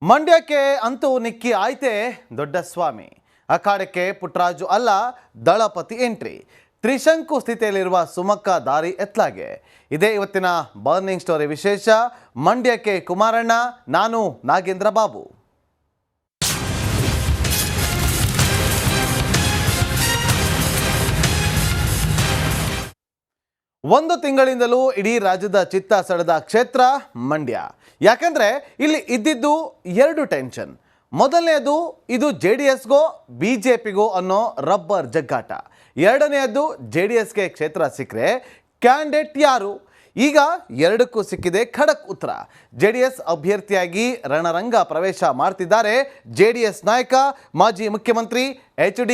ಮಂಡ್ಯಕ್ಕೆ ಅಂತೂ ನಿಕ್ಕಿ ಆಯ್ತೆ ದೊಡ್ಡ ಸ್ವಾಮಿ. ಅಖಾಡಕ್ಕೆ ಪುಟ್ಟರಾಜು ಅಲ್ಲ ದಳಪತಿ ಎಂಟ್ರಿ. ತ್ರಿಶಂಕು ಸ್ಥಿತಿಯಲ್ಲಿರುವ ಸುಮಕ್ಕ ದಾರಿ ಎತ್ಲಾಗೆ. ಇದೇ ಇವತ್ತಿನ ಬರ್ನಿಂಗ್ ಸ್ಟೋರಿ ವಿಶೇಷ. ಮಂಡ್ಯಕ್ಕೆ ಕುಮಾರಣ್ಣ, ನಾನು ನಾಗೇಂದ್ರ ಬಾಬು. ಒಂದು ತಿಂಗಳಿಂದಲೂ ಇಡೀ ರಾಜ್ಯದ ಚಿತ್ತ ಸೆಳೆದ ಕ್ಷೇತ್ರ ಮಂಡ್ಯ. ಯಾಕಂದ್ರೆ ಇಲ್ಲಿ ಇದ್ದಿದ್ದು ಎರಡು ಟೆನ್ಷನ್. ಮೊದಲನೆಯದು ಇದು JDSಗೋ BJPಗೋ ಅನ್ನೋ ರಬ್ಬರ್ ಜಗ್ಗಾಟ. ಎರಡನೆಯದು JDSಗೆ ಕ್ಷೇತ್ರ ಸಿಕ್ಕರೆ ಕ್ಯಾಂಡಿಡೇಟ್ ಯಾರು? ಈಗ ಎರಡಕ್ಕೂ ಸಿಕ್ಕಿದೆ ಖಡಕ್ ಉತ್ತರ. JDS ಅಭ್ಯರ್ಥಿಯಾಗಿ ರಣರಂಗ ಪ್ರವೇಶ ಮಾಡ್ತಿದ್ದಾರೆ JDS ನಾಯಕ ಮಾಜಿ ಮುಖ್ಯಮಂತ್ರಿ HD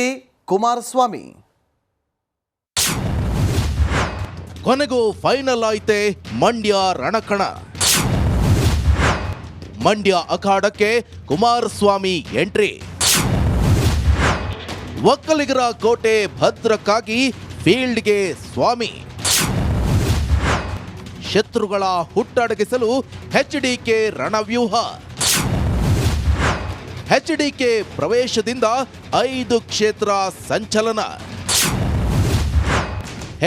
ಕುಮಾರಸ್ವಾಮಿ. ಕೊನೆಗೂ ಫೈನಲ್ ಆಯ್ತೆ ಮಂಡ್ಯ ರಣಕಣ. ಮಂಡ್ಯ ಅಖಾಡಕ್ಕೆ ಕುಮಾರಸ್ವಾಮಿ ಎಂಟ್ರಿ. ಒಕ್ಕಲಿಗರ ಕೋಟೆ ಭದ್ರಕ್ಕಾಗಿ ಫೀಲ್ಡ್ಗೆ ಸ್ವಾಮಿ. ಶತ್ರುಗಳ ಹುಟ್ಟಡಗಿಸಲು HDK ರಣವ್ಯೂಹ. HDK ಪ್ರವೇಶದಿಂದ 5 ಕ್ಷೇತ್ರ ಸಂಚಲನ.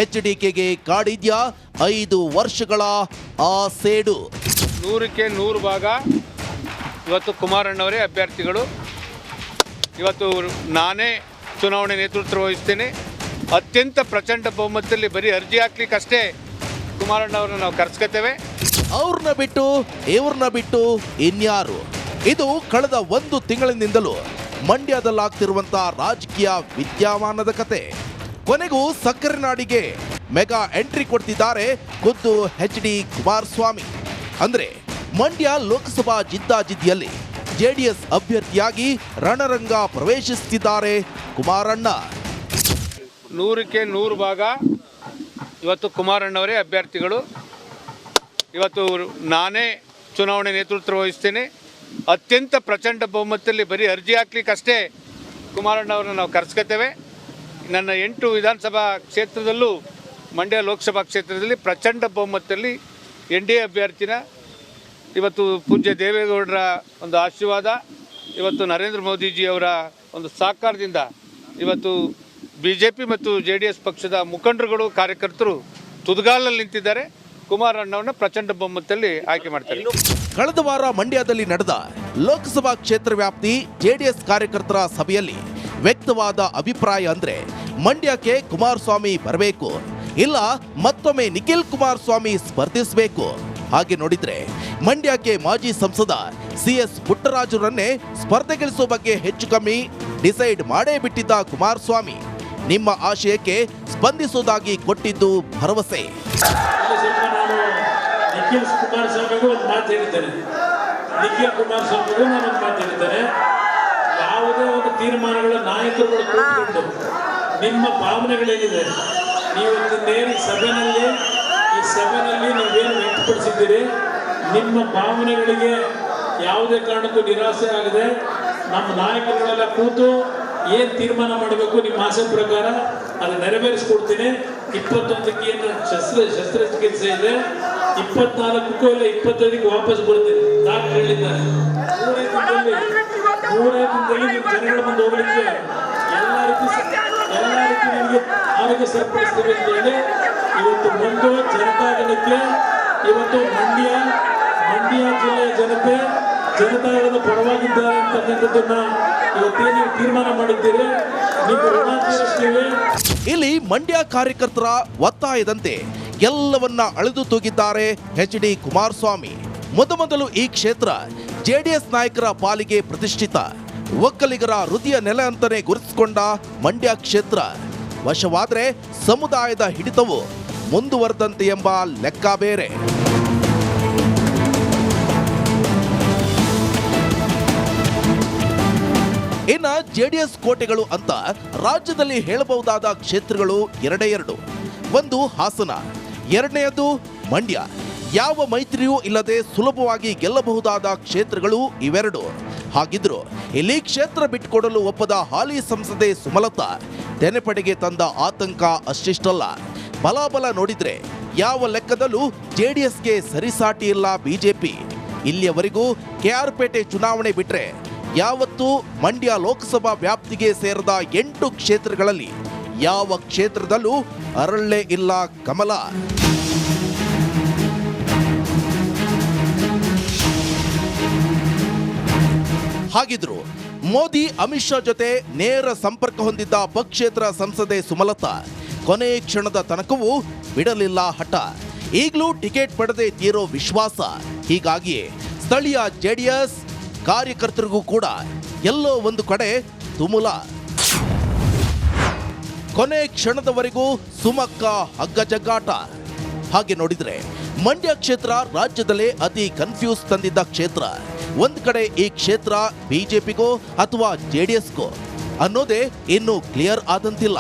HDKಗೆ ಕಾಡಿದ್ಯಾ 5 ವರ್ಷಗಳ ಆ ಸೇಡು. 100ಕ್ಕೆ 100 ಭಾಗ ಇವತ್ತು ಕುಮಾರಣ್ಣವರೇ ಅಭ್ಯರ್ಥಿಗಳು. ಇವತ್ತು ನಾನೇ ಚುನಾವಣೆ ನೇತೃತ್ವ ವಹಿಸ್ತೇನೆ. ಅತ್ಯಂತ ಪ್ರಚಂಡ ಬಹುಮತದಲ್ಲಿ ಬರೀ ಅರ್ಜಿ ಹಾಕ್ಲಿಕ್ಕಷ್ಟೇ ಕುಮಾರಣ್ಣವ್ರನ್ನ ನಾವು ಕರೆಸ್ಕೊತೇವೆ. ಅವ್ರನ್ನ ಬಿಟ್ಟು ಇವ್ರನ್ನ ಬಿಟ್ಟು ಇನ್ಯಾರು? ಇದು ಕಳೆದ 1 ತಿಂಗಳಿನಿಂದಲೂ ಮಂಡ್ಯದಲ್ಲಾಗ್ತಿರುವಂತ ರಾಜಕೀಯ ವಿದ್ಯಮಾನದ ಕತೆ. ಕೊನೆಗೂ ಸಕ್ಕರೆ ನಾಡಿಗೆ ಮೆಗಾ ಎಂಟ್ರಿ ಕೊಡ್ತಿದ್ದಾರೆ ಖುದ್ದು HD ಕುಮಾರಸ್ವಾಮಿ. ಅಂದ್ರೆ ಮಂಡ್ಯ ಲೋಕಸಭಾ ಜಿದ್ದಾಜಿದ್ದಿಯಲ್ಲಿ JDS ಅಭ್ಯರ್ಥಿಯಾಗಿ ರಣರಂಗ ಪ್ರವೇಶಿಸುತ್ತಿದ್ದಾರೆ ಕುಮಾರಣ್ಣ. 100ಕ್ಕೆ 100 ಭಾಗ ಇವತ್ತು ಕುಮಾರಣ್ಣವರೇ ಅಭ್ಯರ್ಥಿಗಳು. ಇವತ್ತು ನಾನೇ ಚುನಾವಣೆ ನೇತೃತ್ವ ವಹಿಸ್ತೇನೆ. ಅತ್ಯಂತ ಪ್ರಚಂಡ ಬಹುಮತದಲ್ಲಿ ಬರೀ ಅರ್ಜಿ ಹಾಕ್ಲಿಕ್ಕಷ್ಟೇ ಕುಮಾರಣ್ಣವ್ರನ್ನ ನಾವು ಕರೆಸ್ಕೊತೇವೆ. ನನ್ನ 8 ವಿಧಾನಸಭಾ ಕ್ಷೇತ್ರದಲ್ಲೂ ಮಂಡ್ಯ ಲೋಕಸಭಾ ಕ್ಷೇತ್ರದಲ್ಲಿ ಪ್ರಚಂಡ ಬಹುಮತದಲ್ಲಿ NDA ಅಭ್ಯರ್ಥಿನ ಇವತ್ತು ಪೂಜ್ಯ ದೇವೇಗೌಡರ ಒಂದು ಆಶೀರ್ವಾದ, ಇವತ್ತು ನರೇಂದ್ರ ಮೋದಿಜಿಯವರ ಒಂದು ಸಹಕಾರದಿಂದ ಇವತ್ತು BJP ಮತ್ತು JDS ಪಕ್ಷದ ಮುಖಂಡರುಗಳು ಕಾರ್ಯಕರ್ತರು ತುದಿಗಾಲಲ್ಲಿ ನಿಂತಿದ್ದಾರೆ. ಕುಮಾರಣ್ಣವ್ರನ್ನ ಪ್ರಚಂಡ ಬಹುಮತದಲ್ಲಿ ಆಯ್ಕೆ ಮಾಡ್ತಾರೆ. ಕಳೆದ ವಾರ ಮಂಡ್ಯದಲ್ಲಿ ನಡೆದ ಲೋಕಸಭಾ ಕ್ಷೇತ್ರ ವ್ಯಾಪ್ತಿ JDS ಕಾರ್ಯಕರ್ತರ ಸಭೆಯಲ್ಲಿ ವ್ಯಕ್ತವಾದ ಅಭಿಪ್ರಾಯ ಅಂದ್ರೆ ಮಂಡ್ಯಕ್ಕೆ ಕುಮಾರಸ್ವಾಮಿ ಬರಬೇಕು, ಇಲ್ಲ ಮತ್ತೊಮ್ಮೆ ನಿಖಿಲ್ ಕುಮಾರಸ್ವಾಮಿ ಸ್ಪರ್ಧಿಸಬೇಕು. ಹಾಗೆ ನೋಡಿದ್ರೆ ಮಂಡ್ಯಕ್ಕೆ ಮಾಜಿ ಸಂಸದ CS ಪುಟ್ಟರಾಜುರನ್ನೇ ಸ್ಪರ್ಧೆಗಿಳಿಸುವ ಬಗ್ಗೆ ಹೆಚ್ಚು ಕಮ್ಮಿ ಡಿಸೈಡ್ ಮಾಡೇ ಬಿಟ್ಟಿದ್ದ ಕುಮಾರಸ್ವಾಮಿ ನಿಮ್ಮ ಆಶಯಕ್ಕೆ ಸ್ಪಂದಿಸುವುದಾಗಿ ಕೊಟ್ಟಿದ್ದು ಭರವಸೆ. ನಿಖಿಲ್ ಕುಮಾರಸ್ವಾಮಿಗೂ ಒಂದು ಮಾತು ಹೇಳಿದ್ದೇನೆ. ಯಾವುದೇ ಒಂದು ತೀರ್ಮಾನಗಳ ನಾಯಕರುಗಳು ಕೂತ್ಕೊಂಡು ನಿಮ್ಮ ಭಾವನೆಗಳೇನಿದೆ, ನೀವು ನೇರ ಸಭೆಯಲ್ಲಿ ನೀವೇನು ವ್ಯಕ್ತಪಡಿಸಿದ್ದೀರಿ, ನಿಮ್ಮ ಭಾವನೆಗಳಿಗೆ ಯಾವುದೇ ಕಾರಣಕ್ಕೂ ನಿರಾಸೆ ಆಗದೆ ನಮ್ಮ ನಾಯಕರುಗಳೆಲ್ಲ ಕೂತು ಏನು ತೀರ್ಮಾನ ಮಾಡಬೇಕು ನಿಮ್ಮ ಆಸೆ ಪ್ರಕಾರ ಅದು ನೆರವೇರಿಸ್ಕೊಡ್ತೀನಿ. 21ಕ್ಕೆ ಏನು ಶಸ್ತ್ರಚಿಕಿತ್ಸೆ ಇದೆ, 24ಕ್ಕೂ ಇಲ್ಲ 25ಕ್ಕೆ ವಾಪಸ್ ಬರ್ತೀನಿ ಡಾಕ್ಟರ್ ಹೇಳಿದ್ದಾರೆ. 3 ದಿನದಲ್ಲಿ ನೀವು ಜನಗಳ ಮುಂದೆ ಹೋಗ್ಲಿಕ್ಕೆ ಎಲ್ಲ ರೀತಿ ನಿಮಗೆ ಆರೋಗ್ಯ ಸರಿಪಡಿಸ್ತೀವಿ ಅಂತ ಹೇಳಿ ಇವತ್ತು ಬಂದು ಜನತಾದಳಕ್ಕೆ ಇವತ್ತು ಮಂಡ್ಯ ಜಿಲ್ಲೆಯ ಜನತಾದಳದ ಪರವಾಗಿದ್ದಾರೆ ಅಂತಕ್ಕಂಥದ್ದನ್ನ ಇವತ್ತೇನು ತೀರ್ಮಾನ ಮಾಡಿದ್ದೀರಿ, ನೀವು ಋಣ ತೀರಿಸ್ತೀವಿ. ಇಲ್ಲಿ ಮಂಡ್ಯ ಕಾರ್ಯಕರ್ತರ ಒತ್ತಾಯದಂತೆ ಎಲ್ಲವನ್ನ ಅಳೆದು ತೂಗಿದ್ದಾರೆ HD ಕುಮಾರಸ್ವಾಮಿ. ಮೊದಲು ಈ ಕ್ಷೇತ್ರ JDS ನಾಯಕರ ಪಾಲಿಗೆ ಪ್ರತಿಷ್ಠಿತ, ಒಕ್ಕಲಿಗರ ಹೃದಯ ನೆಲೆ ಅಂತಾನೆ ಗುರುತಿಸಿಕೊಂಡ ಮಂಡ್ಯ ಕ್ಷೇತ್ರ ವಶವಾದ್ರೆ ಸಮುದಾಯದ ಹಿಡಿತವು ಮುಂದುವರೆದಂತೆ ಎಂಬ ಲೆಕ್ಕ ಬೇರೆ. ಇನ್ನ JDS ಕೋಟೆಗಳು ಅಂತ ರಾಜ್ಯದಲ್ಲಿ ಹೇಳಬಹುದಾದ ಕ್ಷೇತ್ರಗಳು 2. ಒಂದು ಹಾಸನ, ಎರಡನೆಯದು ಮಂಡ್ಯ. ಯಾವ ಮೈತ್ರಿಯೂ ಇಲ್ಲದೆ ಸುಲಭವಾಗಿ ಗೆಲ್ಲಬಹುದಾದ ಕ್ಷೇತ್ರಗಳು ಇವೆರಡು. ಹಾಗಿದ್ರು ಇಲ್ಲಿ ಕ್ಷೇತ್ರ ಬಿಟ್ಟುಕೊಡಲು ಒಪ್ಪದ ಹಾಲಿ ಸಂಸದೆ ಸುಮಲತಾ ತೆನೆಪಡೆಗೆ ತಂದ ಆತಂಕ ಅಷ್ಟಿಷ್ಟಲ್ಲ. ಬಲಾಬಲ ನೋಡಿದ್ರೆ ಯಾವ ಲೆಕ್ಕದಲ್ಲೂ JDSಗೆ ಸರಿಸಾಟಿ ಇಲ್ಲ BJP. ಇಲ್ಲಿಯವರೆಗೂ ಕೆಆರ್ಪೇಟೆ ಚುನಾವಣೆ ಬಿಟ್ರೆ ಯಾವತ್ತೂ ಮಂಡ್ಯ ಲೋಕಸಭಾ ವ್ಯಾಪ್ತಿಗೆ ಸೇರದ 8 ಕ್ಷೇತ್ರಗಳಲ್ಲಿ ಯಾವ ಕ್ಷೇತ್ರದಲ್ಲೂ ಅರಳೇ ಇಲ್ಲ ಕಮಲ. ಹಾಗಿದ್ರು ಮೋದಿ ಅಮಿತ್ ಶಾ ಜೊತೆ ನೇರ ಸಂಪರ್ಕ ಹೊಂದಿದ್ದ ಪಕ್ಷೇತರ ಸಂಸದೆ ಸುಮಲತಾ ಕೊನೆ ಕ್ಷಣದ ತನಕವೂ ಬಿಡಲಿಲ್ಲ ಹಠ. ಈಗಲೂ ಟಿಕೆಟ್ ಪಡೆದೇ ತೀರೋ ವಿಶ್ವಾಸ. ಹೀಗಾಗಿಯೇ ಸ್ಥಳೀಯ ಜೆಡಿಎಸ್ ಕಾರ್ಯಕರ್ತರಿಗೂ ಕೂಡ ಎಲ್ಲೋ ಒಂದು ಕಡೆ ತುಮುಲ. ಕೊನೆ ಕ್ಷಣದವರೆಗೂ ಸುಮಕ್ಕ ಹಗ್ಗಜಗ್ಗಾಟ. ಹಾಗೆ ನೋಡಿದ್ರೆ ಮಂಡ್ಯ ಕ್ಷೇತ್ರ ರಾಜ್ಯದಲ್ಲೇ ಅತಿ ಕನ್ಫ್ಯೂಸ್ ತಂದಿದ್ದ ಕ್ಷೇತ್ರ. ಒಂದ್ ಕಡೆ ಈ ಕ್ಷೇತ್ರ ಬಿಜೆಪಿಗೋ ಅಥವಾ ಜೆಡಿಎಸ್ಗೋ ಅನ್ನೋದೇ ಇನ್ನೂ ಕ್ಲಿಯರ್ ಆದಂತಿಲ್ಲ.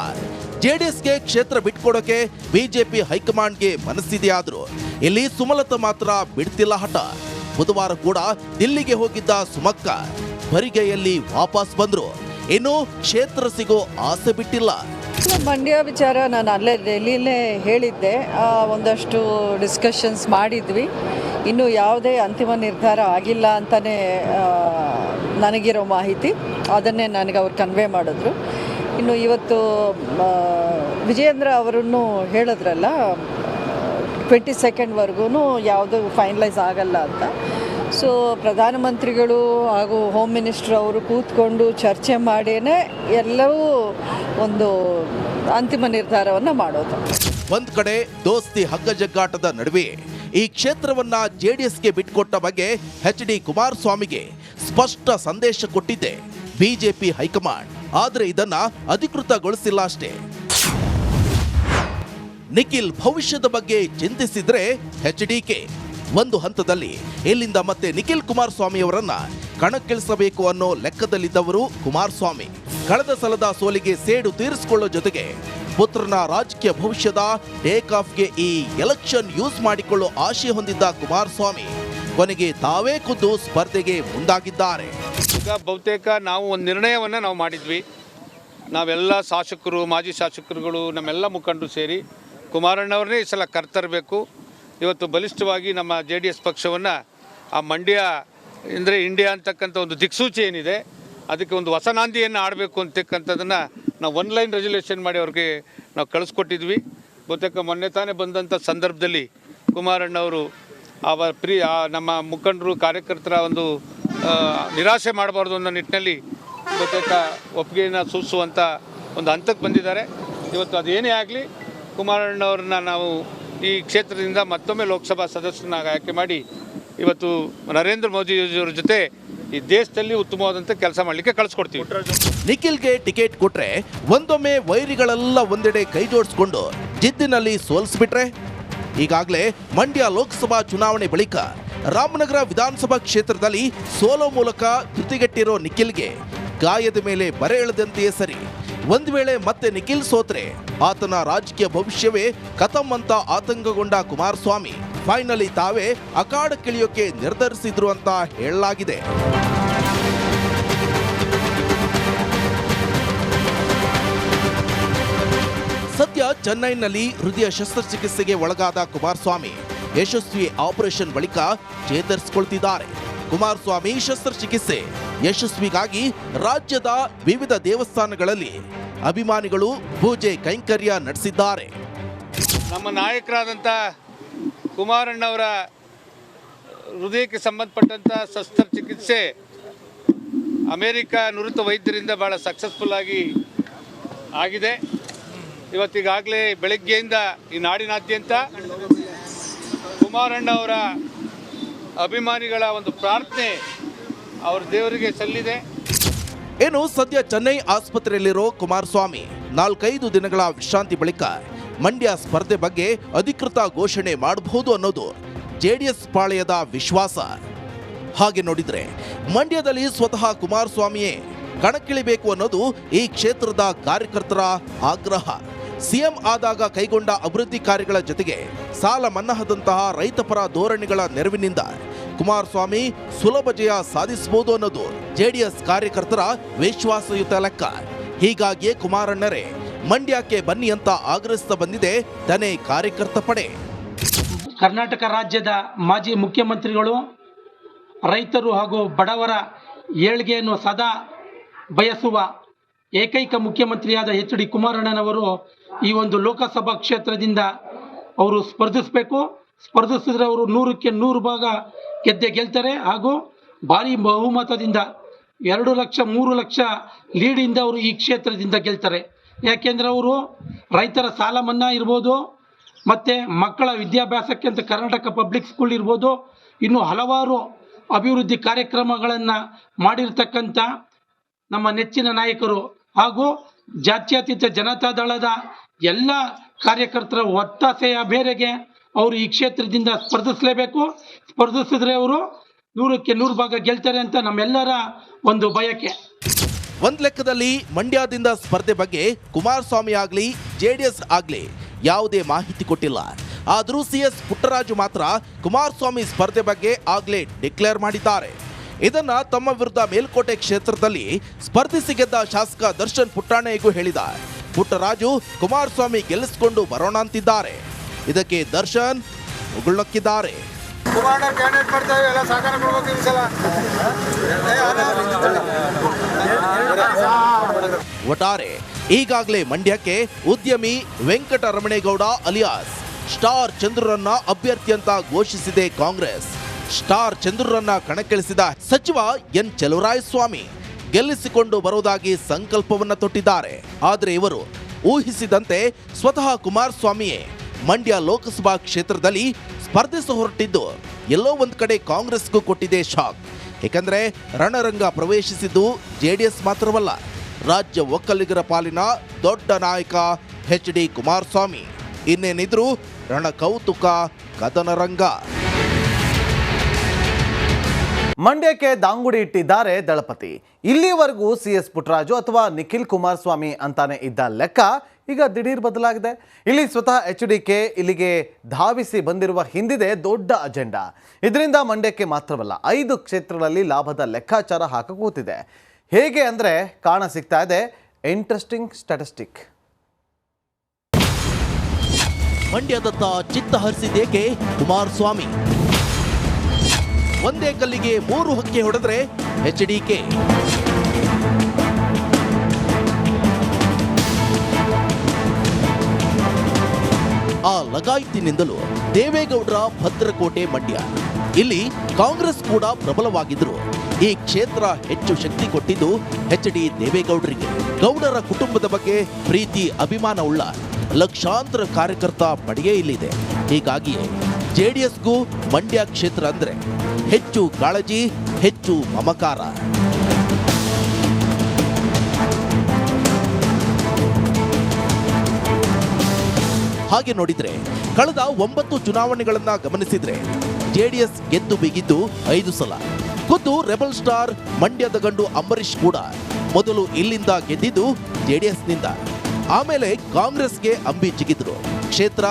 ಜೆಡಿಎಸ್ಗೆ ಕ್ಷೇತ್ರ ಬಿಟ್ಕೊಡೋಕೆ ಬಿಜೆಪಿ ಹೈಕಮಾಂಡ್ಗೆ ಮನಸ್ಸಿದೆಯಾದ್ರೂ ಇಲ್ಲಿ ಸುಮಲತಾ ಮಾತ್ರ ಬಿಡ್ತಿಲ್ಲ ಹಠ. ಬುಧವಾರ ಕೂಡ ದಿಲ್ಲಿಗೆ ಹೋಗಿದ್ದ ಸುಮಕ್ಕ ಬರಿಗೈಯಲ್ಲಿ ವಾಪಸ್ ಬಂದ್ರು. ಇನ್ನು ಕ್ಷೇತ್ರ ಸಿಗೋ ಆಸೆ ಬಿಟ್ಟಿಲ್ಲ. ಮಂಡ್ಯ ವಿಚಾರ ನಾನು ಅಲ್ಲೇ ಡೆಲ್ಲಿಲೇ ಹೇಳಿದ್ದೆ. ಒಂದಷ್ಟು ಡಿಸ್ಕಷನ್ಸ್ ಮಾಡಿದ್ವಿ. ಇನ್ನು ಯಾವುದೇ ಅಂತಿಮ ನಿರ್ಧಾರ ಆಗಿಲ್ಲ ಅಂತಲೇ ನನಗಿರೋ ಮಾಹಿತಿ. ಅದನ್ನೇ ನನಗೆ ಅವ್ರು ಕನ್ವೆ ಮಾಡಿದ್ರು. ಇನ್ನು ಇವತ್ತು ವಿಜಯೇಂದ್ರ ಅವರನ್ನು ಹೇಳಿದ್ರಲ್ಲ 22nd ಯಾವುದು ಫೈನಲೈಸ್ ಆಗಲ್ಲ ಅಂತ. ಸೊ ಪ್ರಧಾನಮಂತ್ರಿಗಳು ಹಾಗೂ ಹೋಮ್ ಮಿನಿಸ್ಟರ್ ಅವರು ಕೂತ್ಕೊಂಡು ಚರ್ಚೆ ಮಾಡಿಯೇ ಎಲ್ಲವೂ ಒಂದು ಅಂತಿಮ ನಿರ್ಧಾರವನ್ನು ಮಾಡೋದು. ಒಂದ್ ಕಡೆ ದೋಸ್ತಿ ಹಗ್ಗಜಗ್ಗಾಟದ ನಡುವೆ ಈ ಕ್ಷೇತ್ರವನ್ನ ಜೆಡಿಎಸ್ಗೆ ಬಿಟ್ಕೊಟ್ಟ ಬಗ್ಗೆ ಎಚ್ ಡಿ ಕುಮಾರಸ್ವಾಮಿಗೆ ಸ್ಪಷ್ಟ ಸಂದೇಶ ಕೊಟ್ಟಿದೆ ಬಿಜೆಪಿ ಹೈಕಮಾಂಡ್. ಆದ್ರೆ ಇದನ್ನ ಅಧಿಕೃತಗೊಳಿಸಿಲ್ಲ ಅಷ್ಟೇ. ನಿಖಿಲ್ ಭವಿಷ್ಯದ ಬಗ್ಗೆ ಚಿಂತಿಸಿದ್ರೆ ಎಚ್ಡಿಕೆ ಒಂದು ಹಂತದಲ್ಲಿ ಇಲ್ಲಿಂದ ಮತ್ತೆ ನಿಖಿಲ್ ಕುಮಾರಸ್ವಾಮಿ ಅವರನ್ನ ಕಣಕ್ಕಿಳಿಸಬೇಕು ಅನ್ನೋ ಲೆಕ್ಕದಲ್ಲಿದ್ದವರು ಕುಮಾರಸ್ವಾಮಿ. ಕಳೆದ ಸಲದ ಸೋಲಿಗೆ ಸೇಡು ತೀರಿಸಿಕೊಳ್ಳೋ ಜೊತೆಗೆ ಪುತ್ರನ ರಾಜಕೀಯ ಭವಿಷ್ಯದ ಟೇಕ್ ಆಫ್ಗೆ ಈ ಎಲೆಕ್ಷನ್ ಯೂಸ್ ಮಾಡಿಕೊಳ್ಳೋ ಆಶೆ ಹೊಂದಿದ್ದ ಕುಮಾರಸ್ವಾಮಿ ಕೊನೆಗೆ ತಾವೇ ಖುದ್ದು ಸ್ಪರ್ಧೆಗೆ ಮುಂದಾಗಿದ್ದಾರೆ. ಈಗ ಬಹುತೇಕ ನಾವು ಒಂದು ನಿರ್ಣಯವನ್ನು ನಾವು ಮಾಡಿದ್ವಿ. ನಾವೆಲ್ಲ ಶಾಸಕರು, ಮಾಜಿ ಶಾಸಕರುಗಳು, ನಮ್ಮೆಲ್ಲ ಮುಖಂಡರು ಸೇರಿ ಕುಮಾರಣ್ಣವ್ರನ್ನೇ ಈ ಸಲ ಕರ್ತರಬೇಕು. ಇವತ್ತು ಬಲಿಷ್ಠವಾಗಿ ನಮ್ಮ JDS ಪಕ್ಷವನ್ನು ಆ ಮಂಡ್ಯ ಅಂದರೆ ಇಂಡಿಯಾ ಅಂತಕ್ಕಂಥ ಒಂದು ದಿಕ್ಸೂಚಿ ಏನಿದೆ ಅದಕ್ಕೆ ಒಂದು ಹೊಸ ನಾಂದಿಯನ್ನು ಆಡಬೇಕು ಅಂತಕ್ಕಂಥದ್ದನ್ನು ನಾವು 1 ಲೈನ್ ರೆಸಲ್ಯೂಷನ್ ಮಾಡಿ ಅವ್ರಿಗೆ ನಾವು ಕಳಿಸ್ಕೊಟ್ಟಿದ್ವಿ. ಬಹುತೇಕ ಮೊನ್ನೆ ತಾನೇ ಬಂದಂಥ ಸಂದರ್ಭದಲ್ಲಿ ಕುಮಾರಣ್ಣವರು ನಮ್ಮ ಮುಖಂಡರು ಕಾರ್ಯಕರ್ತರ ಒಂದು ನಿರಾಸೆ ಮಾಡಬಾರ್ದು ಅನ್ನೋ ನಿಟ್ಟಿನಲ್ಲಿ ಬಹುತೇಕ ಒಪ್ಪಿಗೆಯನ್ನು ಸೂಚಿಸುವಂಥ ಒಂದು ಹಂತಕ್ಕೆ ಬಂದಿದ್ದಾರೆ. ಇವತ್ತು ಅದೇನೇ ಆಗಲಿ ಕುಮಾರಣ್ಣವ್ರನ್ನ ನಾವು ಈ ಕ್ಷೇತ್ರದಿಂದ ಮತ್ತೊಮ್ಮೆ ಲೋಕಸಭಾ ಸದಸ್ಯನಾಗಿ ಆಯ್ಕೆ ಮಾಡಿ ಇವತ್ತು ನರೇಂದ್ರ ಮೋದಿಯವರ ಜೊತೆ ಈ ದೇಶದಲ್ಲಿ ಉತ್ತಮವಾದಂಥ ಕೆಲಸ ಮಾಡಲಿಕ್ಕೆ ಕಳಿಸ್ಕೊಡ್ತೀವಿ. ನಿಖಿಲ್ಗೆ ಟಿಕೆಟ್ ಕೊಟ್ರೆ ಒಂದೊಮ್ಮೆ ವೈರಿಗಳೆಲ್ಲ ಒಂದೆಡೆ ಕೈ ಜೋಡಿಸ್ಕೊಂಡು ಜಿದ್ದಿನಲ್ಲಿ ಸೋಲಿಸ್ಬಿಟ್ರೆ. ಈಗಾಗಲೇ ಮಂಡ್ಯ ಲೋಕಸಭಾ ಚುನಾವಣೆ ಬಳಿಕ ರಾಮನಗರ ವಿಧಾನಸಭಾ ಕ್ಷೇತ್ರದಲ್ಲಿ ಸೋಲೋ ಮೂಲಕ ಧೃತಿಗೆಟ್ಟಿರೋ ನಿಖಿಲ್ಗೆ ಗಾಯದ ಮೇಲೆ ಬರೆ ಎಳೆದಂತೆಯೇ ಸರಿ. ಒಂದು ವೇಳೆ ಮತ್ತೆ ನಿಖಿಲ್ ಸೋತ್ರೆ ಆತನ ರಾಜಕೀಯ ಭವಿಷ್ಯವೇ ಖತಮ್ ಅಂತ ಆತಂಕಗೊಂಡ ಕುಮಾರಸ್ವಾಮಿ ಫೈನಲಿ ತಾವೇ ಅಖಾಡಕ್ಕಿಳಿಯೋಕೆ ನಿರ್ಧರಿಸಿದ್ರು ಅಂತ ಹೇಳಲಾಗಿದೆ. ಸದ್ಯ ಚೆನ್ನೈನಲ್ಲಿ ಹೃದಯ ಶಸ್ತ್ರಚಿಕಿತ್ಸೆಗೆ ಒಳಗಾದ ಕುಮಾರಸ್ವಾಮಿ ಯಶಸ್ವಿ ಆಪರೇಷನ್ ಬಳಿಕ ಚೇತರಿಸಿಕೊಳ್ತಿದ್ದಾರೆ. ಕುಮಾರಸ್ವಾಮಿ ಶಸ್ತ್ರಚಿಕಿತ್ಸೆ ಯಶಸ್ವಿಗಾಗಿ ರಾಜ್ಯದ ವಿವಿಧ ದೇವಸ್ಥಾನಗಳಲ್ಲಿ ಅಭಿಮಾನಿಗಳು ಪೂಜೆ ಕೈಂಕರ್ಯ ನಡೆಸಿದ್ದಾರೆ. ನಮ್ಮ ನಾಯಕರಾದಂಥ ಕುಮಾರಣ್ಣವರ ಹೃದಯಕ್ಕೆ ಸಂಬಂಧಪಟ್ಟಂಥ ಶಸ್ತ್ರಚಿಕಿತ್ಸೆ ಅಮೇರಿಕ ನುರಿತ ವೈದ್ಯರಿಂದ ಭಾಳ ಸಕ್ಸಸ್ಫುಲ್ ಆಗಿದೆ. ಇವತ್ತಿಗಾಗಲೇ ಬೆಳಗ್ಗೆಯಿಂದ ಈ ನಾಡಿನಾದ್ಯಂತ ಕುಮಾರಣ್ಣವರ ಅಭಿಮಾನಿಗಳ ಒಂದು ಪ್ರಾರ್ಥನೆ ಅವ್ರ ದೇವರಿಗೆ ಸಲ್ಲಿದೆ. ಏನು ಸದ್ಯ ಚೆನ್ನೈ ಆಸ್ಪತ್ರೆಯಲ್ಲಿರೋ ಕುಮಾರಸ್ವಾಮಿ 4-5 ದಿನಗಳ ವಿಶ್ರಾಂತಿ ಬಳಿಕ ಮಂಡ್ಯ ಸ್ಪರ್ಧೆ ಬಗ್ಗೆ ಅಧಿಕೃತ ಘೋಷಣೆ ಮಾಡಬಹುದು ಅನ್ನೋದು ಜೆಡಿಎಸ್ ಪಾಳೆಯದ ವಿಶ್ವಾಸ. ಹಾಗೆ ನೋಡಿದ್ರೆ ಮಂಡ್ಯದಲ್ಲಿ ಸ್ವತಃ ಕುಮಾರಸ್ವಾಮಿಯೇ ಕಣಕ್ಕಿಳಿಬೇಕು ಅನ್ನೋದು ಈ ಕ್ಷೇತ್ರದ ಕಾರ್ಯಕರ್ತರ ಆಗ್ರಹ. ಸಿಎಂ ಆದಾಗ ಕೈಗೊಂಡ ಅಭಿವೃದ್ಧಿ ಕಾರ್ಯಗಳ ಜೊತೆಗೆ ಸಾಲ ಮನ್ನಾದಂತಹ ರೈತಪರ ಧೋರಣೆಗಳ ನೆರವಿನಿಂದ ಕುಮಾರಸ್ವಾಮಿ ಸುಲಭ ಜಯ ಸಾಧಿಸಬಹುದು ಅನ್ನೋದು ಜೆಡಿಎಸ್ ಕಾರ್ಯಕರ್ತರ ವಿಶ್ವಾಸಯುತ ಲೆಕ್ಕ. ಹೀಗಾಗಿಯೇ ಕುಮಾರಣ್ಣರೇ ಮಂಡ್ಯಕ್ಕೆ ಬನ್ನಿ ಅಂತ ಆಗ್ರಹಿಸ್ತಾ ಬಂದಿದೆ ದನೆ ಕಾರ್ಯಕರ್ತ ಪಡೆ. ಕರ್ನಾಟಕ ರಾಜ್ಯದ ಮಾಜಿ ಮುಖ್ಯಮಂತ್ರಿಗಳು ರೈತರು ಹಾಗೂ ಬಡವರ ಏಳ್ಗೆಯನ್ನು ಸದಾ ಬಯಸುವ ಏಕೈಕ ಮುಖ್ಯಮಂತ್ರಿಯಾದ ಎಚ್ ಡಿ ಕುಮಾರಣ್ಣನವರು ಈ ಒಂದು ಲೋಕಸಭಾ ಕ್ಷೇತ್ರದಿಂದ ಅವರು ಸ್ಪರ್ಧಿಸಬೇಕು. ಸ್ಪರ್ಧಿಸಿದ್ರೆ ಅವರು 100ಕ್ಕೆ 100 ಭಾಗ ಗೆಲ್ತಾರೆ ಹಾಗೂ ಭಾರಿ ಬಹುಮತದಿಂದ 2 ಲಕ್ಷ 3 ಲಕ್ಷ ಲೀಡಿಂದ ಅವರು ಈ ಕ್ಷೇತ್ರದಿಂದ ಗೆಲ್ತಾರೆ. ಯಾಕೆಂದರೆ ಅವರು ರೈತರ ಸಾಲ ಮನ್ನಾ ಇರ್ಬೋದು, ಮತ್ತು ಮಕ್ಕಳ ವಿದ್ಯಾಭ್ಯಾಸಕ್ಕೆ ಅಂತ ಕರ್ನಾಟಕ ಪಬ್ಲಿಕ್ ಸ್ಕೂಲ್ ಇರ್ಬೋದು, ಇನ್ನು ಹಲವಾರು ಅಭಿವೃದ್ಧಿ ಕಾರ್ಯಕ್ರಮಗಳನ್ನು ಮಾಡಿರ್ತಕ್ಕಂಥ ನಮ್ಮ ನೆಚ್ಚಿನ ನಾಯಕರು ಹಾಗೂ ಜಾತ್ಯತೀತ ಜನತಾದಳದ ಎಲ್ಲ ಕಾರ್ಯಕರ್ತರ ಒತ್ತಾಸೆಯ ಮೇರೆಗೆ ಅವರು ಈ ಕ್ಷೇತ್ರದಿಂದ ಸ್ಪರ್ಧಿಸಲೇಬೇಕು. ಸ್ಪರ್ಧಿಸಿದ್ರೆ ಅವರು 100ಕ್ಕೆ 100 ಭಾಗ ಗೆಲ್ತಾರೆ ಅಂತ ನಮ್ಮೆಲ್ಲರ ಒಂದು ಬಯಕೆ. ಒಂದ್ ಲೆಕ್ಕದಲ್ಲಿ ಮಂಡ್ಯದಿಂದ ಸ್ಪರ್ಧೆ ಬಗ್ಗೆ ಕುಮಾರಸ್ವಾಮಿ ಆಗ್ಲಿ ಜೆಡಿಎಸ್ ಆಗ್ಲಿ ಯಾವುದೇ ಮಾಹಿತಿ ಕೊಟ್ಟಿಲ್ಲ. ಆದರೂ CS ಪುಟ್ಟರಾಜು ಮಾತ್ರ ಕುಮಾರಸ್ವಾಮಿ ಸ್ಪರ್ಧೆ ಬಗ್ಗೆ ಆಗ್ಲೇ ಡಿಕ್ಲೇರ್ ಮಾಡಿದ್ದಾರೆ. ಇದನ್ನ ತಮ್ಮ ವಿರುದ್ಧ ಮೇಲ್ಕೋಟೆ ಕ್ಷೇತ್ರದಲ್ಲಿ ಸ್ಪರ್ಧಿಸಿ ಗೆದ್ದ ಶಾಸಕ ದರ್ಶನ್ ಪುಟ್ಟಣ್ಣಯ್ಯಗೂ ಹೇಳಿದ. ಪುಟ್ಟರಾಜು ಕುಮಾರಸ್ವಾಮಿ ಗೆಲ್ಲಿಸಿಕೊಂಡು ಬರೋಣ ಅಂತಿದ್ದಾರೆ. ಇದಕ್ಕೆ ದರ್ಶನ್ ಉಗುಳ್ನಕ್ಕಿದ್ದಾರೆ. ಒಟ್ಟಾರೆ ಈಗಾಗಲೇ ಮಂಡ್ಯಕ್ಕೆ ಉದ್ಯಮಿ ವೆಂಕಟರಮಣೇಗೌಡ ಅಲಿಯಾಸ್ ಸ್ಟಾರ್ ಚಂದ್ರರನ್ನ ಅಭ್ಯರ್ಥಿ ಅಂತ ಘೋಷಿಸಿದೆ ಕಾಂಗ್ರೆಸ್. ಸ್ಟಾರ್ ಚಂದ್ರರನ್ನ ಕಣಕ್ಕಿಳಿಸಿದ ಸಚಿವ ಎನ್ ಚಲುವರಾಯಸ್ವಾಮಿ ಗೆಲ್ಲಿಸಿಕೊಂಡು ಬರುವುದಾಗಿ ಸಂಕಲ್ಪವನ್ನ ತೊಟ್ಟಿದ್ದಾರೆ. ಆದರೆ ಇವರು ಊಹಿಸಿದಂತೆ ಸ್ವತಃ ಕುಮಾರಸ್ವಾಮಿಯೇ ಮಂಡ್ಯ ಲೋಕಸಭಾ ಕ್ಷೇತ್ರದಲ್ಲಿ ಸ್ಪರ್ಧಿಸ ಹೊರಟಿದ್ದು ಎಲ್ಲೋ ಒಂದು ಕಡೆ ಕಾಂಗ್ರೆಸ್ಗೂ ಕೊಟ್ಟಿದೆ ಶಾಕ್. ಏಕೆಂದರೆ ರಣರಂಗ ಪ್ರವೇಶಿಸಿದ್ದು ಜೆಡಿಎಸ್ ಮಾತ್ರವಲ್ಲ, ರಾಜ್ಯ ಒಕ್ಕಲಿಗರ ಪಾಲಿನ ದೊಡ್ಡ ನಾಯಕ HD ಕುಮಾರಸ್ವಾಮಿ. ಇನ್ನೇನಿದ್ರು ರಣ ಕೌತುಕ ಕದನರಂಗ. ಮಂಡ್ಯಕ್ಕೆ ದಾಂಗುಡಿ ಇಟ್ಟಿದ್ದಾರೆ ದಳಪತಿ. ಇಲ್ಲಿವರೆಗೂ CS ಪುಟ್ಟರಾಜು ಅಥವಾ ನಿಖಿಲ್ ಕುಮಾರಸ್ವಾಮಿ ಅಂತಾನೆ ಇದ್ದ ಲೆಕ್ಕ ಈಗ ದಿಢೀರ್ ಬದಲಾಗಿದೆ. ಇಲ್ಲಿ ಸ್ವತಃ HDK ಇಲ್ಲಿಗೆ ಧಾವಿಸಿ ಬಂದಿರುವ ಹಿಂದಿದೆ ದೊಡ್ಡ ಅಜೆಂಡಾ. ಇದರಿಂದ ಮಂಡ್ಯಕ್ಕೆ ಮಾತ್ರವಲ್ಲ 5 ಕ್ಷೇತ್ರಗಳಲ್ಲಿ ಲಾಭದ ಲೆಕ್ಕಾಚಾರ ಹಾಕಕೂತಿದೆ. ಹೇಗೆ ಅಂದರೆ ಕಾಣ ಸಿಗ್ತಾ ಇದೆ ಇಂಟ್ರೆಸ್ಟಿಂಗ್ ಸ್ಟ್ಯಾಟಿಸ್ಟಿಕ್. ಮಂಡ್ಯದತ್ತ ಚಿತ್ತ ಹರಿಸಿದೇಕೆ ಕುಮಾರಸ್ವಾಮಿ? ಒಂದೇ ಕಲ್ಲಿಗೆ 3 ಹಕ್ಕಿ ಹೊಡೆದ್ರೆ HDK. ಆ ಲಗಾಯತಿನಿಂದಲೂ ದೇವೇಗೌಡರ ಭದ್ರಕೋಟೆ ಮಂಡ್ಯ. ಇಲ್ಲಿ ಕಾಂಗ್ರೆಸ್ ಕೂಡ ಪ್ರಬಲವಾಗಿದ್ರು ಈ ಕ್ಷೇತ್ರ ಹೆಚ್ಚು ಶಕ್ತಿ ಕೊಟ್ಟಿದ್ದು HD ದೇವೇಗೌಡರಿಗೆ. ಗೌಡರ ಕುಟುಂಬದ ಬಗ್ಗೆ ಪ್ರೀತಿ ಅಭಿಮಾನ ಉಳ್ಳ ಲಕ್ಷಾಂತರ ಕಾರ್ಯಕರ್ತ ಪಡೆಯೇ ಇಲ್ಲಿದೆ. ಹೀಗಾಗಿಯೇ ಜೆಡಿಎಸ್ಗೂ ಮಂಡ್ಯ ಕ್ಷೇತ್ರ ಅಂದ್ರೆ ಹೆಚ್ಚು ಕಾಳಜಿ, ಹೆಚ್ಚು ಮಮಕಾರ. ಹಾಗೆ ನೋಡಿದ್ರೆ ಕಳೆದ 9 ಚುನಾವಣೆಗಳನ್ನ ಗಮನಿಸಿದ್ರೆ ಜೆಡಿಎಸ್ ಗೆದ್ದು ಬಿಗಿದ್ದು 5 ಸಲ. ಖುದ್ದು ರೆಬಲ್ ಸ್ಟಾರ್ ಮಂಡ್ಯದ ಗಂಡು ಅಂಬರೀಶ್ ಕೂಡ ಮೊದಲು ಇಲ್ಲಿಂದ ಗೆದ್ದಿದ್ದು ಜೆಡಿಎಸ್ನಿಂದ. ಆಮೇಲೆ ಕಾಂಗ್ರೆಸ್ಗೆ ಅಂಬಿ ಜಿಗಿದ್ರು. ಕ್ಷೇತ್ರ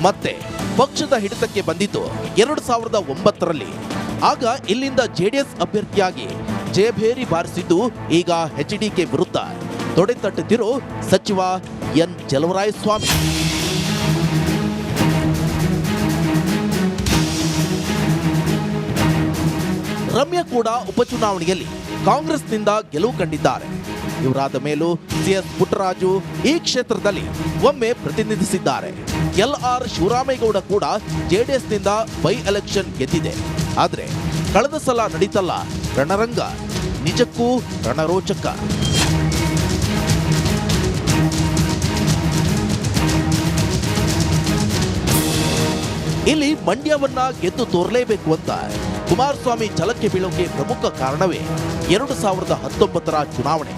ಮತ್ತೆ ಪಕ್ಷದ ಹಿಡಿತಕ್ಕೆ ಬಂದಿದ್ದು 2009ರಲ್ಲಿ. ಆಗ ಇಲ್ಲಿಂದ ಜೆಡಿಎಸ್ ಅಭ್ಯರ್ಥಿಯಾಗಿ ಜಯಭೇರಿ ಬಾರಿಸಿದ್ದು ಈಗ HDK ವಿರುದ್ಧ ತೊಡೆತಟ್ಟುತ್ತಿರೋ ಸಚಿವ ಎನ್ ಚಲುವರಾಯಸ್ವಾಮಿ. ರಮ್ಯಾ ಕೂಡ ಉಪಚುನಾವಣೆಯಲ್ಲಿ ಕಾಂಗ್ರೆಸ್ನಿಂದ ಗೆಲುವು ಕಂಡಿದ್ದಾರೆ. ಇವರಾದ ಮೇಲೂ CS ಪುಟ್ಟರಾಜು ಈ ಕ್ಷೇತ್ರದಲ್ಲಿ ಒಮ್ಮೆ ಪ್ರತಿನಿಧಿಸಿದ್ದಾರೆ. LR ಶಿವರಾಮೇಗೌಡ ಕೂಡ ಜೆಡಿಎಸ್ನಿಂದ ಬೈ ಎಲೆಕ್ಷನ್ ಗೆದ್ದಿದೆ. ಆದರೆ ಕಳೆದ ಸಲ ನಡೀತಲ್ಲ ರಣರಂಗ, ನಿಜಕ್ಕೂ ರಣರೋಚಕ. ಇಲ್ಲಿ ಮಂಡ್ಯವನ್ನ ಗೆದ್ದು ತೋರಲೇಬೇಕು ಅಂತ ಕುಮಾರಸ್ವಾಮಿ ಛಲಕ್ಕೆ ಬೀಳೋಕೆ ಪ್ರಮುಖ ಕಾರಣವೇ 2019ರ ಚುನಾವಣೆ.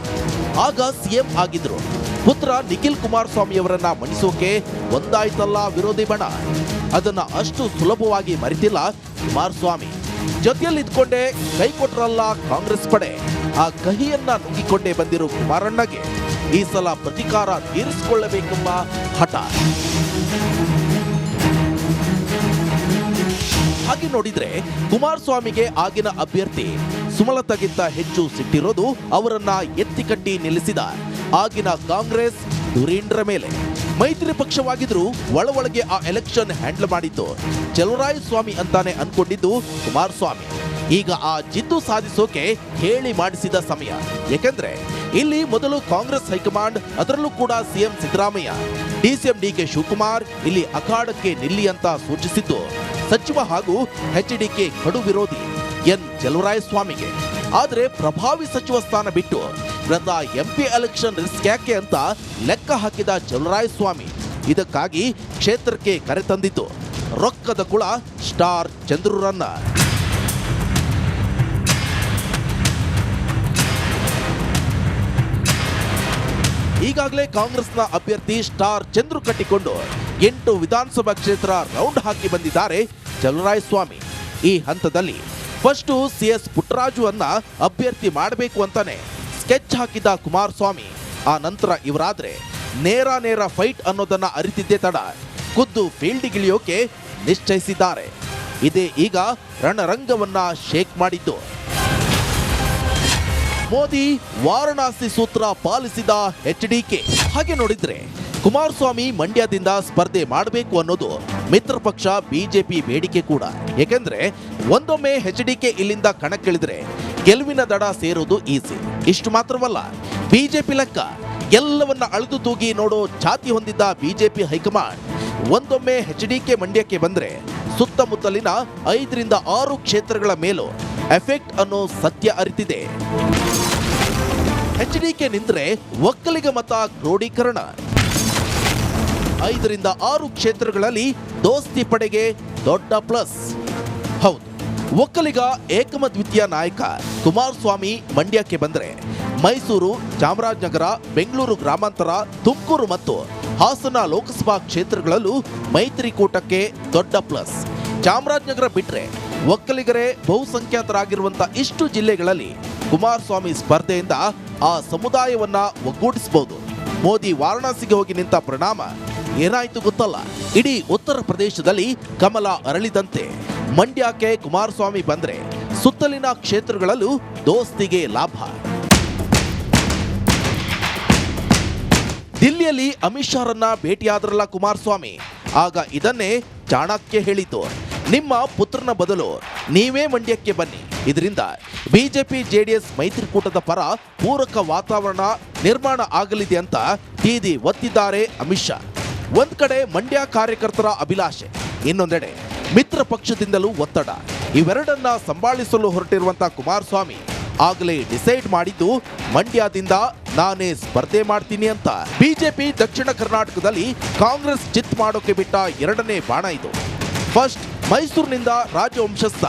ಆಗ CM ಆಗಿದ್ರು ಪುತ್ರ ನಿಖಿಲ್ ಕುಮಾರಸ್ವಾಮಿಯವರನ್ನ ಮಣಿಸೋಕೆ ಒಂದಾಯ್ತಲ್ಲ ವಿರೋಧಿ ಬಣ. ಅದನ್ನ ಅಷ್ಟು ಸುಲಭವಾಗಿ ಮರೆತಿಲ್ಲ ಕುಮಾರಸ್ವಾಮಿ. ಜೊತೆಯಲ್ಲಿದ್ಕೊಂಡೇ ಕೈ ಕೊಟ್ರಲ್ಲ ಕಾಂಗ್ರೆಸ್ ಪಡೆ. ಆ ಕಹಿಯನ್ನ ನುಂಗಿಕೊಂಡೇ ಬಂದಿರೋ ಕುಮಾರಣ್ಣಗೆ ಈ ಸಲ ಪ್ರತಿಕಾರ ತೀರಿಸಿಕೊಳ್ಳಬೇಕೆಂಬ ಹಠ. ಹಾಗೆ ನೋಡಿದ್ರೆ ಕುಮಾರಸ್ವಾಮಿಗೆ ಆಗಿನ ಅಭ್ಯರ್ಥಿ ಸುಮಲತಾಗಿಂತ ಹೆಚ್ಚು ಸಿಟ್ಟಿರೋದು ಅವರನ್ನ ಎತ್ತಿಕಟ್ಟಿ ನಿಲ್ಲಿಸಿದ ಆಗಿನ ಕಾಂಗ್ರೆಸ್ ಧುರೀಂದ್ರ ಮೇಲೆ. ಮೈತ್ರಿ ಪಕ್ಷವಾಗಿದ್ರು ಒಳಗೆ ಆ ಎಲೆಕ್ಷನ್ ಹ್ಯಾಂಡಲ್ ಮಾಡಿದ್ದು ಚಲುವರಾಯಸ್ವಾಮಿ ಅಂತಾನೆ ಅನ್ಕೊಂಡಿದ್ದು ಕುಮಾರಸ್ವಾಮಿ. ಈಗ ಆ ಜಿದ್ದು ಸಾಧಿಸೋಕೆ ಹೇಳಿ ಮಾಡಿಸಿದ ಸಮಯ. ಏಕೆಂದ್ರೆ ಇಲ್ಲಿ ಮೊದಲು ಕಾಂಗ್ರೆಸ್ ಹೈಕಮಾಂಡ್, ಅದರಲ್ಲೂ ಕೂಡ ಸಿಎಂ ಸಿದ್ದರಾಮಯ್ಯ, ಡಿಸಿಎಂ ಡಿಕೆ ಶಿವಕುಮಾರ್ ಇಲ್ಲಿ ಅಖಾಡಕ್ಕೆ ನಿಲ್ಲಿ ಅಂತ ಸೂಚಿಸಿದ್ದು ಸಚಿವ ಹಾಗೂ ಎಚ್ಡಿಕೆ ಕಡು ವಿರೋಧಿ ಎನ್ ಚಲುವರಾಯಸ್ವಾಮಿಗೆ. ಆದರೆ ಪ್ರಭಾವಿ ಸಚಿವ ಸ್ಥಾನ ಬಿಟ್ಟು ವೃದ್ಧ ಎಂಪಿ ಎಲೆಕ್ಷನ್ ರಿಸ್ಕ್ ಯಾಕೆ ಅಂತ ಲೆಕ್ಕ ಹಾಕಿದ ಚಲುವರಾಯಸ್ವಾಮಿ ಇದಕ್ಕಾಗಿ ಕ್ಷೇತ್ರಕ್ಕೆ ಕರೆತಂದಿದ್ದು ರೊಕ್ಕದ ಕುಳ ಸ್ಟಾರ್ ಚಂದ್ರರನ್ನ. ಈಗಾಗಲೇ ಕಾಂಗ್ರೆಸ್ನ ಅಭ್ಯರ್ಥಿ ಸ್ಟಾರ್ ಚಂದ್ರು ಕಟ್ಟಿಕೊಂಡು 8 ವಿಧಾನಸಭಾ ಕ್ಷೇತ್ರ ರೌಂಡ್ ಹಾಕಿ ಬಂದಿದ್ದಾರೆ ಚಲುವರಾಯಸ್ವಾಮಿ. ಈ ಹಂತದಲ್ಲಿ ಫಸ್ಟ್ ಸಿಎಸ್ ಪುಟ್ಟರಾಜು ಅನ್ನ ಅಭ್ಯರ್ಥಿ ಮಾಡಬೇಕು ಅಂತಾನೆ ಸ್ಕೆಚ್ ಹಾಕಿದ ಕುಮಾರಸ್ವಾಮಿ, ಆ ನಂತರ ಇವರಾದ್ರೆ ನೇರ ಫೈಟ್ ಅನ್ನೋದನ್ನ ಅರಿತಿದ್ದೇ ತಡ ಖುದ್ದು ಫೀಲ್ಡ್ಗಿಳಿಯೋಕೆ ನಿಶ್ಚಯಿಸಿದ್ದಾರೆ. ಇದೇ ಈಗ ರಣರಂಗವನ್ನ ಶೇಕ್ ಮಾಡಿದ್ದು. ಮೋದಿ ವಾರಣಾಸಿ ಸೂತ್ರ ಪಾಲಿಸಿದ ಎಚ್ಡಿಕೆ. ಹಾಗೆ ನೋಡಿದ್ರೆ ಕುಮಾರಸ್ವಾಮಿ ಮಂಡ್ಯದಿಂದ ಸ್ಪರ್ಧೆ ಮಾಡಬೇಕು ಅನ್ನೋದು ಮಿತ್ರ ಪಕ್ಷ ಬಿಜೆಪಿ ಬೇಡಿಕೆ ಕೂಡ. ಏಕೆಂದ್ರೆ ಒಂದೊಮ್ಮೆ ಎಚ್ಡಿಕೆ ಇಲ್ಲಿಂದ ಕಣಕ್ಕಿಳಿದ್ರೆ ಗೆಲುವಿನ ದಡ ಸೇರೋದು ಈಸಿ. ಇಷ್ಟು ಮಾತ್ರವಲ್ಲ, ಬಿಜೆಪಿ ಲೆಕ್ಕ ಎಲ್ಲವನ್ನ ಅಳೆದು ತೂಗಿ ನೋಡೋ ಛಾತಿ ಹೊಂದಿದ್ದ ಬಿಜೆಪಿ ಹೈಕಮಾಂಡ್ ಒಂದೊಮ್ಮೆ ಎಚ್ಡಿಕೆ ಮಂಡ್ಯಕ್ಕೆ ಬಂದ್ರೆ ಸುತ್ತಮುತ್ತಲಿನ 5 ರಿಂದ 6 ಕ್ಷೇತ್ರಗಳ ಮೇಲೂ ಎಫೆಕ್ಟ್ ಅನ್ನೋ ಸತ್ಯ ಅರಿತಿದೆ. ಎಚ್ಡಿಕೆ ನಿಂತ್ರೆ ಒಕ್ಕಲಿಗ ಮತ ಕ್ರೋಢೀಕರಣ. 5 ರಿಂದ 6 ಕ್ಷೇತ್ರಗಳಲ್ಲಿ ದೋಸ್ತಿ ಪಡೆಗೆ ದೊಡ್ಡ ಪ್ಲಸ್. ಹೌದು, ಒಕ್ಕಲಿಗ ಏಕಮದ್ವಿತೀಯ ನಾಯಕ ಕುಮಾರಸ್ವಾಮಿ ಮಂಡ್ಯಕ್ಕೆ ಬಂದ್ರೆ ಮೈಸೂರು, ಚಾಮರಾಜನಗರ, ಬೆಂಗಳೂರು ಗ್ರಾಮಾಂತರ, ತುಮಕೂರು ಮತ್ತು ಹಾಸನ ಲೋಕಸಭಾ ಕ್ಷೇತ್ರಗಳಲ್ಲೂ ಮೈತ್ರಿಕೂಟಕ್ಕೆ ದೊಡ್ಡ ಪ್ಲಸ್. ಚಾಮರಾಜನಗರ ಬಿಟ್ರೆ ಒಕ್ಕಲಿಗರೇ ಬಹುಸಂಖ್ಯಾತರಾಗಿರುವಂತ ಇಷ್ಟು ಜಿಲ್ಲೆಗಳಲ್ಲಿ ಕುಮಾರಸ್ವಾಮಿ ಸ್ಪರ್ಧೆಯಿಂದ ಆ ಸಮುದಾಯವನ್ನ ಒಗ್ಗೂಡಿಸಬಹುದು. ಮೋದಿ ವಾರಣಾಸಿಗೆ ಹೋಗಿ ನಿಂತ ಪರಿಣಾಮ ಏನಾಯ್ತು ಗೊತ್ತಲ್ಲ, ಇಡೀ ಉತ್ತರ ಪ್ರದೇಶದಲ್ಲಿ ಕಮಲ ಅರಳಿದಂತೆ ಮಂಡ್ಯಕ್ಕೆ ಕುಮಾರಸ್ವಾಮಿ ಬಂದ್ರೆ ಸುತ್ತಲಿನ ಕ್ಷೇತ್ರಗಳಲ್ಲೂ ದೋಸ್ತಿಗೆ ಲಾಭ. ದಿಲ್ಲಿಯಲ್ಲಿ ಅಮಿತ್ ಶಾರನ್ನ ಭೇಟಿಯಾದ್ರಲ್ಲ ಕುಮಾರಸ್ವಾಮಿ, ಆಗ ಇದನ್ನೇ ಚಾಣಕ್ಯ ಹೇಳಿದ್ದು, ನಿಮ್ಮ ಪುತ್ರನ ಬದಲು ನೀವೇ ಮಂಡ್ಯಕ್ಕೆ ಬನ್ನಿ, ಇದರಿಂದ ಬಿಜೆಪಿ ಜೆಡಿಎಸ್ ಮೈತ್ರಿಕೂಟದ ಪರ ಪೂರಕ ವಾತಾವರಣ ನಿರ್ಮಾಣ ಆಗಲಿದೆ ಅಂತ ತೀದಿ ಒತ್ತಿದ್ದಾರೆ ಅಮಿತ್ ಶಾ. ಒಂದ್ ಕಡೆ ಮಂಡ್ಯ ಕಾರ್ಯಕರ್ತರ ಅಭಿಲಾಷೆ, ಇನ್ನೊಂದೆಡೆ ಮಿತ್ರ ಪಕ್ಷದಿಂದಲೂ ಒತ್ತಡ. ಇವೆರಡನ್ನ ಸಂಭಾಳಿಸಲು ಹೊರಟಿರುವಂತಹ ಕುಮಾರಸ್ವಾಮಿ ಆಗಲೇ ಡಿಸೈಡ್ ಮಾಡಿದ್ದು ಮಂಡ್ಯದಿಂದ ನಾನೇ ಸ್ಪರ್ಧೆ ಮಾಡ್ತೀನಿ ಅಂತ. ಬಿಜೆಪಿ ದಕ್ಷಿಣ ಕರ್ನಾಟಕದಲ್ಲಿ ಕಾಂಗ್ರೆಸ್ ಚಿತ್ ಮಾಡೋಕೆ ಬಿಟ್ಟ ಎರಡನೇ ಬಾಣ ಇದು. ಫಸ್ಟ್ ಮೈಸೂರಿನಿಂದ ರಾಜವಂಶಸ್ಥ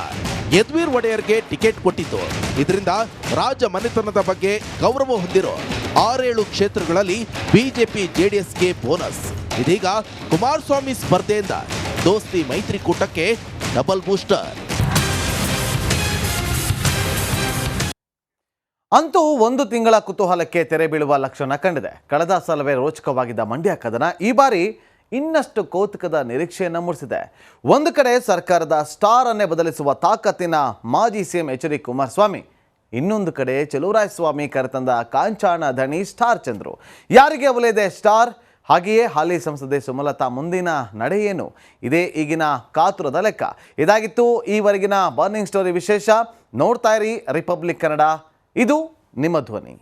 ಯದುವೀರ್ ಒಡೆಯರ್ಗೆ ಟಿಕೆಟ್ ಕೊಟ್ಟಿತ್ತು. ಇದರಿಂದ ರಾಜ ಮನೆತನದ ಬಗ್ಗೆ ಗೌರವ ಹೊಂದಿರೋ 6-7 ಕ್ಷೇತ್ರಗಳಲ್ಲಿ ಬಿಜೆಪಿ ಜೆಡಿಎಸ್ಗೆ ಬೋನಸ್. ಇದೀಗ ಕುಮಾರಸ್ವಾಮಿ ಸ್ಪರ್ಧೆಯಿಂದ ದೋಸ್ತಿ ಮೈತ್ರಿಕೂಟಕ್ಕೆ ಡಬಲ್ ಬೂಸ್ಟರ್. ಅಂತೂ 1 ತಿಂಗಳ ಕುತೂಹಲಕ್ಕೆ ತೆರೆ ಬೀಳುವ ಲಕ್ಷಣ ಕಂಡಿದೆ. ಕಳೆದ ಸಲವೇ ರೋಚಕವಾಗಿದ್ದ ಮಂಡ್ಯ ಕದನ ಈ ಬಾರಿ ಇನ್ನಷ್ಟು ಕೌತುಕದ ನಿರೀಕ್ಷೆಯನ್ನು ಮೂಡಿಸಿದೆ. ಒಂದು ಕಡೆ ಸರ್ಕಾರದ ಸ್ಟಾರ್ ಅನ್ನೇ ಬದಲಿಸುವ ತಾಕತ್ತಿನ ಮಾಜಿ ಸಿಎಂ ಎಚ್.ಡಿ. ಕುಮಾರಸ್ವಾಮಿ, ಇನ್ನೊಂದು ಕಡೆ ಚಲುವರಾಯಸ್ವಾಮಿ ಕರೆತಂದ ಕಾಂಚಾಣ ಧಣಿ ಸ್ಟಾರ್ ಚಂದ್ರು. ಯಾರಿಗೆ ಒಲಿಯದೆ ಸ್ಟಾರ್? ಹಾಗೆಯೇ ಹಾಲಿ ಸಂಸದೆ ಸುಮಲತಾ ಮುಂದಿನ ನಡೆ ಏನು? ಇದೇ ಈಗಿನ ಕಾತುರದ ಲೆಕ್ಕ. ಇದಾಗಿತ್ತು ಈವರೆಗಿನ ಬರ್ನಿಂಗ್ ಸ್ಟೋರಿ ವಿಶೇಷ. ನೋಡ್ತಾ ಇರಿ ರಿಪಬ್ಲಿಕ್ ಕನ್ನಡ, ಇದು ನಿಮ್ಮ ಧ್ವನಿ.